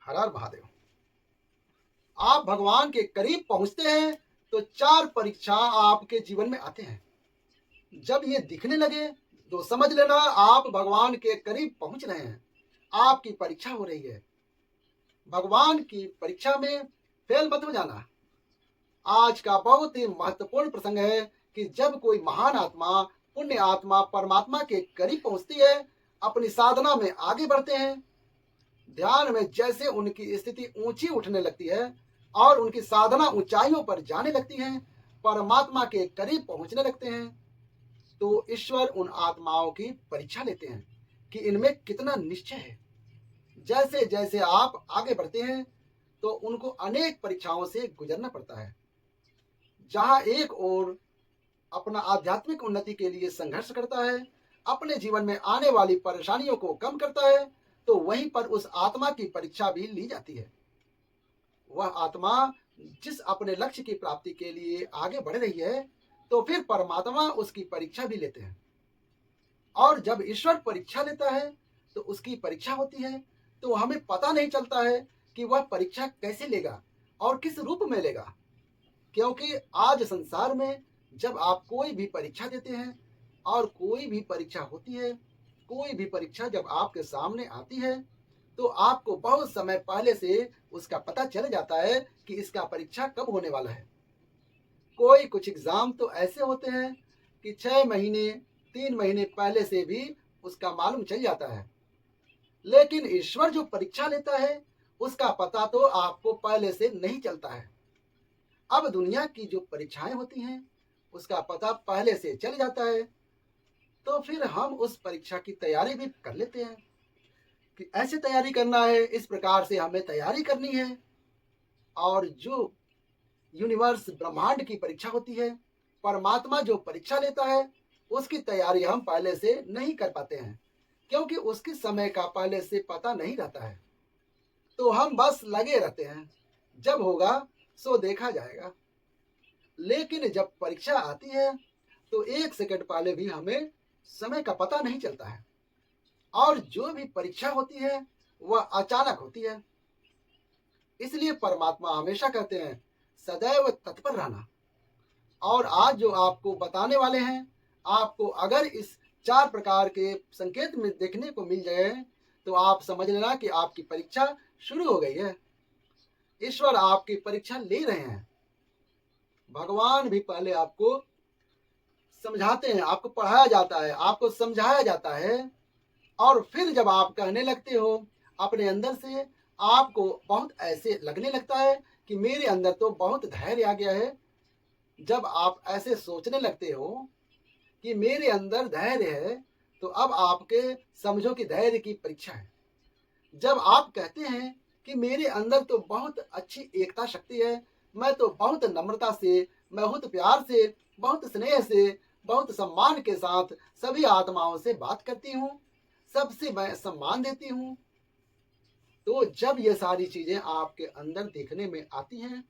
हर हर महादेव। आप भगवान के करीब पहुंचते हैं तो चार परीक्षा आपके जीवन में आते हैं। जब ये दिखने लगे तो समझ लेना आप भगवान के करीब पहुंच रहे हैं। आपकी परीक्षा हो रही है। भगवान की परीक्षा में फेल मत हो जाना। आज का बहुत ही महत्वपूर्ण प्रसंग है कि जब कोई महान आत्मा, पुण्य आत्मा परमात्मा के करीब पहुंचती है, अपनी साधना में आगे बढ़ते हैं, ध्यान में जैसे उनकी स्थिति ऊंची उठने लगती है और उनकी साधना ऊंचाइयों पर जाने लगती है, परमात्मा के करीब पहुंचने लगते हैं, तो ईश्वर उन आत्माओं की परीक्षा लेते हैं कि इनमें कितना निश्चय है। जैसे जैसे आप आगे बढ़ते हैं तो उनको अनेक परीक्षाओं से गुजरना पड़ता है। जहां एक ओर अपना आध्यात्मिक उन्नति के लिए संघर्ष करता है, अपने जीवन में आने वाली परेशानियों को कम करता है, तो वहीं पर उस आत्मा की परीक्षा भी ली जाती है। वह आत्मा जिस अपने लक्ष्य की प्राप्ति के लिए आगे बढ़ रही है, तो फिर परमात्मा उसकी परीक्षा भी लेते हैं। और जब ईश्वर परीक्षा लेता है तो उसकी परीक्षा होती है, तो हमें पता नहीं चलता है कि वह परीक्षा कैसे लेगा और किस रूप में लेगा। क्योंकि आज संसार में जब आप कोई भी परीक्षा देते हैं और कोई भी परीक्षा होती है, कोई भी परीक्षा जब आपके सामने आती है, तो आपको बहुत समय पहले से उसका पता चल जाता है कि इसका परीक्षा कब होने वाला है। कोई कुछ एग्जाम तो ऐसे होते हैं कि 6 महीने 3 महीने पहले से भी उसका मालूम चल जाता है। लेकिन ईश्वर जो परीक्षा लेता है उसका पता तो आपको पहले से नहीं चलता है। अब दुनिया की जो परीक्षाएं होती हैं उसका पता पहले से चल जाता है, तो फिर हम उस परीक्षा की तैयारी भी कर लेते हैं कि ऐसे तैयारी करना है, इस प्रकार से हमें तैयारी करनी है। और जो यूनिवर्स ब्रह्मांड की परीक्षा होती है, परमात्मा जो परीक्षा लेता है, उसकी तैयारी हम पहले से नहीं कर पाते हैं, क्योंकि उसके समय का पहले से पता नहीं रहता है। तो हम बस लगे रहते हैं, जब होगा सो देखा जाएगा। लेकिन जब परीक्षा आती है तो 1 सेकंड पहले भी हमें समय का पता नहीं चलता है। और जो भी परीक्षा होती है वह अचानक होती है। इसलिए परमात्मा हमेशा कहते हैं सदैव तत्पर रहना। और आज जो आपको बताने वाले हैं, आपको अगर इस 4 प्रकार के संकेत में देखने को मिल जाए तो आप समझ लेना कि आपकी परीक्षा शुरू हो गई है। ईश्वर आपकी परीक्षा ले रहे हैं। भगवान भी पहले आपको समझाते हैं, आपको पढ़ाया जाता है, आपको समझाया जाता है, और फिर जब आप कहने लगते हो अपने अंदर से, आपको बहुत ऐसे लगने लगता है कि मेरे अंदर तो बहुत धैर्य आ गया है। जब आप ऐसे सोचने लगते हो कि मेरे अंदर धैर्य है, तो अब आपके समझो कि धैर्य की परीक्षा है। जब आप कहते हैं कि मेरे अंदर तो बहुत अच्छी एकता शक्ति है, मैं तो बहुत नम्रता से, बहुत प्यार से, बहुत स्नेह से, बहुत सम्मान के साथ सभी आत्माओं से बात करती हूँ, सबसे मैं सम्मान देती हूँ, तो जब ये सारी चीजें आपके अंदर देखने में आती हैं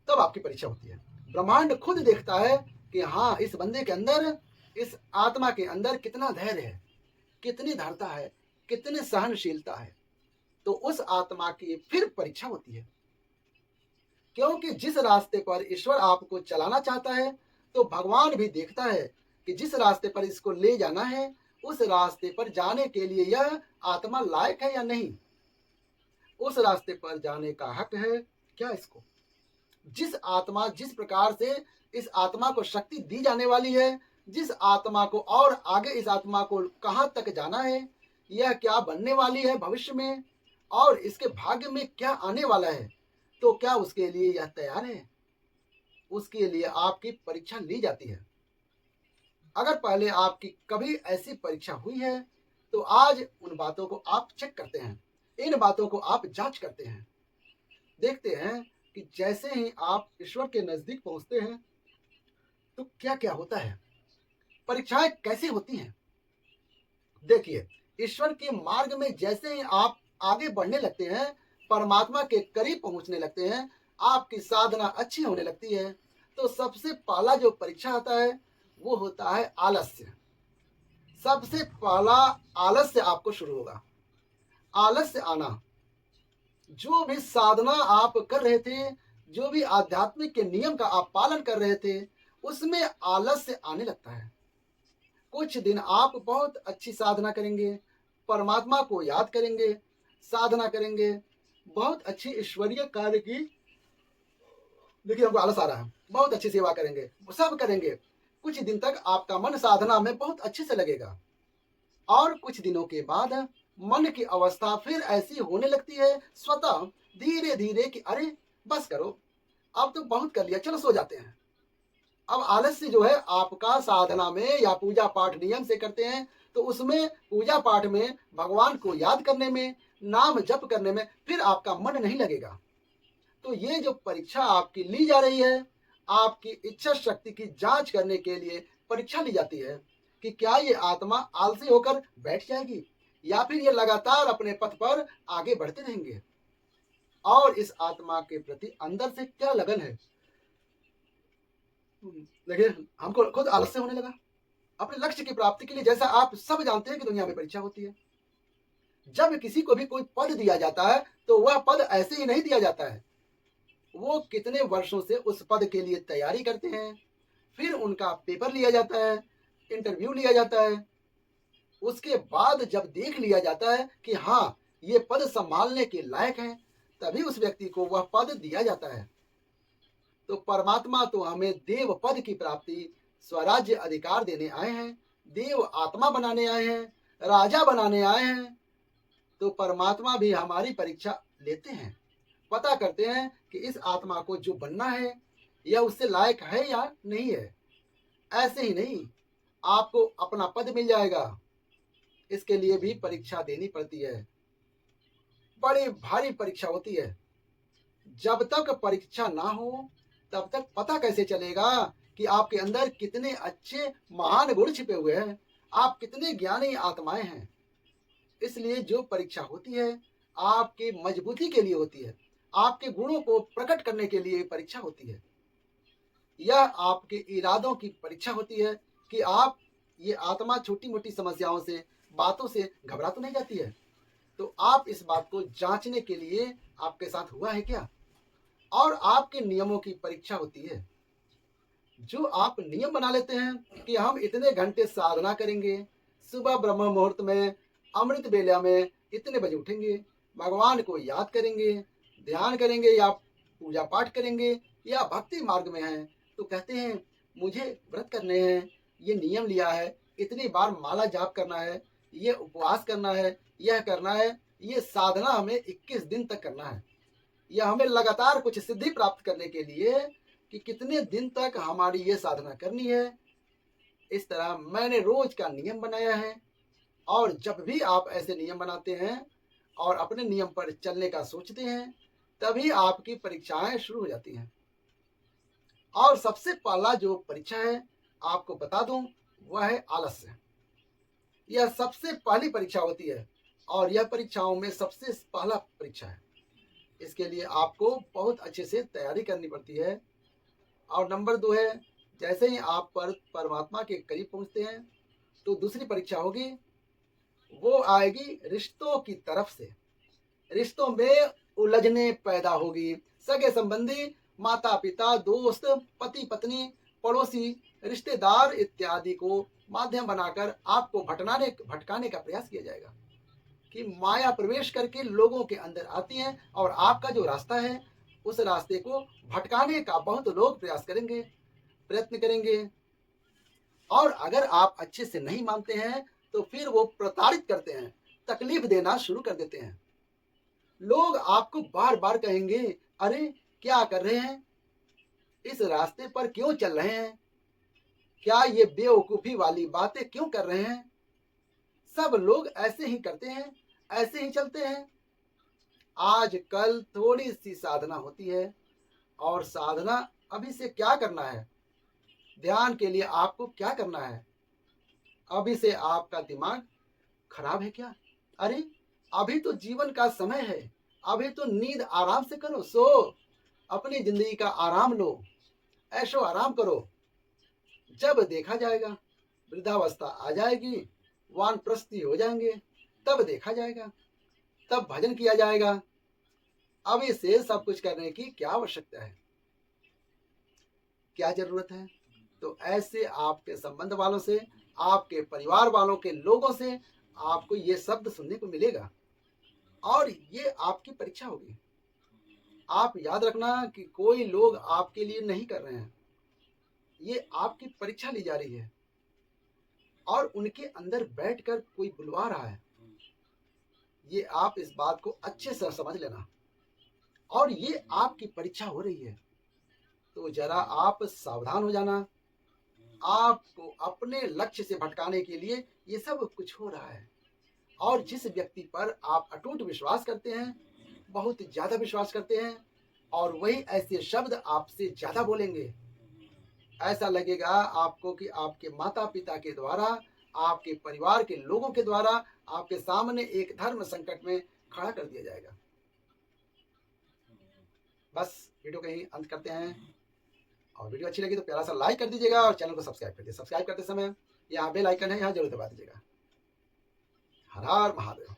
तब आपकी परीक्षा होती है। ब्रह्मांड खुद देखता है कि हाँ, इस बंदे के अंदर, इस आत्मा के अंदर कितना धैर्य है, कितनी धैर्यता है, कितनी सहनशीलता है। तो उस आत्मा की फिर परीक्षा होती है। क्योंकि जिस रास्ते पर ईश्वर आपको चलाना चाहता है, तो भगवान भी देखता है कि जिस रास्ते पर इसको ले जाना है, उस रास्ते पर जाने के लिए यह आत्मा लायक है या नहीं, उस रास्ते पर जाने का हक है क्या इसको। जिस आत्मा, जिस प्रकार से इस आत्मा को शक्ति दी जाने वाली है, जिस आत्मा को और आगे इस आत्मा को कहां तक जाना है, यह क्या बनने वाली है भविष्य में, और इसके भाग्य में क्या आने वाला है, तो क्या उसके लिए यह तैयार है। उसके लिए आपकी परीक्षा ली जाती है। अगर पहले आपकी कभी ऐसी परीक्षा हुई है तो आज उन बातों को आप चेक करते हैं, इन बातों को आप जांच करते हैं, देखते हैं कि जैसे ही आप ईश्वर के नजदीक पहुंचते हैं तो क्या क्या होता है, परीक्षाएं कैसी होती हैं। देखिए, ईश्वर के मार्ग में जैसे ही आप आगे बढ़ने लगते हैं, परमात्मा के करीब पहुंचने लगते हैं, आपकी साधना अच्छी होने लगती है, तो सबसे पहला जो परीक्षा आता है वो होता है आलस्य। सबसे पहला आलस्य आपको शुरू होगा। आलस से आना, जो भी साधना आप कर रहे थे, जो भी आध्यात्मिक के नियम का आप पालन कर रहे थे, उसमें आलस से आने लगता है। कुछ दिन आप बहुत अच्छी साधना करेंगे, परमात्मा को याद करेंगे, साधना करेंगे, बहुत अच्छी ईश्वरीय कार्य की, देखिए हमको आलस आ रहा है, बहुत अच्छी सेवा करेंगे, सब करेंगे। कुछ दिन तक आपका मन साधना में बहुत अच्छे से लगेगा, और कुछ दिनों के बाद मन की अवस्था फिर ऐसी होने लगती है स्वतः, धीरे धीरे कि अरे बस करो, अब तो बहुत कर लिया, चलो सो जाते हैं। अब आलस्य जो है आपका साधना में या पूजा पाठ नियम से करते हैं, तो उसमें पूजा पाठ में भगवान को याद करने में, नाम जप करने में फिर आपका मन नहीं लगेगा। तो ये जो परीक्षा आपकी ली जा रही है, आपकी इच्छा शक्ति की जांच करने के लिए परीक्षा ली जाती है कि क्या ये आत्मा आलसी होकर बैठ जाएगी, या फिर ये लगातार अपने पथ पर आगे बढ़ते रहेंगे, और इस आत्मा के प्रति अंदर से क्या लगन है। देखिए हमको खुद आलस्य होने लगा अपने लक्ष्य की प्राप्ति के लिए। जैसा आप सब जानते हैं कि दुनिया में परीक्षा होती है, जब किसी को भी कोई पद दिया जाता है तो वह पद ऐसे ही नहीं दिया जाता है, वो कितने वर्षों से उस पद के लिए तैयारी करते हैं, फिर उनका पेपर लिया जाता है, इंटरव्यू लिया जाता है, उसके बाद जब देख लिया जाता है कि हाँ ये पद संभालने के लायक है, तभी उस व्यक्ति को वह पद दिया जाता है। तो परमात्मा तो हमें देव पद की प्राप्ति, स्वराज्य अधिकार देने आए हैं, देव आत्मा बनाने आए हैं, राजा बनाने आए हैं। तो परमात्मा भी हमारी परीक्षा लेते हैं, पता करते हैं कि इस आत्मा को जो बनना है यह उससे लायक है या नहीं है। ऐसे ही नहीं आपको अपना पद मिल जाएगा, इसके लिए भी परीक्षा देनी पड़ती है, बड़ी भारी परीक्षा होती है। जब तक परीक्षा ना हो तब तक पता कैसे चलेगा कि आपके अंदर कितने अच्छे महान गुण छिपे हुए हैं, आप कितने ज्ञानी आत्माएं हैं। इसलिए जो परीक्षा होती है आपके मजबूती के लिए होती है, आपके गुणों को प्रकट करने के लिए परीक्षा होती है। यह आपके इरादों की परीक्षा होती है कि आप, ये आत्मा छोटी मोटी समस्याओं से, बातों से घबरा तो नहीं जाती है। तो आप इस बात को जांचने के लिए आपके साथ हुआ है क्या। और आपके नियमों की परीक्षा होती है। जो आप नियम बना लेते हैं कि हम इतने घंटे साधना करेंगे, सुबह ब्रह्म मुहूर्त में, अमृत बेला में इतने बजे उठेंगे, भगवान को याद करेंगे, ध्यान करेंगे, या पूजा पाठ करेंगे, या भक्ति मार्ग में हैं, तो कहते हैं मुझे व्रत करने हैं, ये नियम लिया है, इतनी बार माला जाप करना है, ये उपवास करना है, यह करना है, ये साधना हमें 21 दिन तक करना है, या हमें लगातार कुछ सिद्धि प्राप्त करने के लिए कि कितने दिन तक हमारी ये साधना करनी है। इस तरह मैंने रोज का नियम बनाया है, और जब भी आप ऐसे नियम बनाते हैं और अपने नियम पर चलने का सोचते हैं, तभी आपकी परीक्षाएं शुरू हो जाती हैं। और सबसे पहला जो परीक्षा है आपको बता दूं, वह है आलस्य। यह सबसे पहली परीक्षा होती है, और यह परीक्षाओं में सबसे पहला परीक्षा है। इसके लिए आपको बहुत अच्छे से तैयारी करनी पड़ती है। और नंबर 2 है, जैसे ही आप परमात्मा के करीब पहुंचते हैं तो दूसरी परीक्षा होगी, वो आएगी रिश्तों की तरफ से। रिश्तों में उलझने पैदा होगी, सगे संबंधी, माता पिता, दोस्त, पति पत्नी, पड़ोसी, रिश्तेदार इत्यादि को माध्यम बनाकर आपको भटकाने का प्रयास किया जाएगा कि माया प्रवेश करके लोगों के अंदर आती है, और आपका जो रास्ता है उस रास्ते को भटकाने का बहुत लोग प्रयास करेंगे, प्रयत्न करेंगे। और अगर आप अच्छे से नहीं मानते हैं तो फिर वो प्रताड़ित करते हैं, तकलीफ देना शुरू कर देते हैं। लोग आपको बार बार कहेंगे, अरे क्या कर रहे हैं, इस रास्ते पर क्यों चल रहे हैं, क्या ये बेवकूफी वाली बातें क्यों कर रहे हैं। सब लोग ऐसे ही करते हैं, ऐसे ही चलते हैं। आज कल थोड़ी सी साधना होती है, और साधना अभी से क्या करना है, ध्यान के लिए आपको क्या करना है। अभी से आपका दिमाग खराब है क्या, अरे अभी तो जीवन का समय है, अभी तो नींद आराम से करो, सो अपनी जिंदगी का आराम लो, ऐशो आराम करो। जब देखा जाएगा, वृद्धावस्था आ जाएगी, वानप्रस्थी हो जाएंगे, तब देखा जाएगा। तब भजन किया जाएगा। अब इसे सब कुछ करने की क्या आवश्यकता है, क्या जरूरत है? तो ऐसे आपके संबंध वालों से, आपके परिवार वालों के लोगों से आपको ये शब्द सुनने को मिलेगा और ये आपकी परीक्षा होगी। आप याद रखना कि कोई लोग आपके लिए नहीं कर रहे हैं, ये आपकी परीक्षा ली जा रही है और उनके अंदर बैठकर कोई बुलवा रहा है। ये आप इस बात को अच्छे से समझ लेना और ये आपकी परीक्षा हो रही है। तो जरा आप सावधान हो जाना। आपको अपने लक्ष्य से भटकाने के लिए ये सब कुछ हो रहा है और जिस व्यक्ति पर आप अटूट विश्वास करते हैं, बहुत ज्यादा विश्वास करते हैं और वही ऐसे शब्द आपसे ज्यादा बोलेंगे। ऐसा लगेगा आपको कि आपके माता पिता के द्वारा, आपके परिवार के लोगों के द्वारा आपके सामने एक धर्म संकट में खड़ा कर दिया जाएगा। बस वीडियो का यही अंत करते हैं और वीडियो अच्छी लगी तो प्यारा सा लाइक कर दीजिएगा और चैनल को सब्सक्राइब कर दीजिए। सब्सक्राइब करते समय यहाँ बेल आइकन है, यहाँ जरूर दबा दीजिएगा। हर हर महादेव।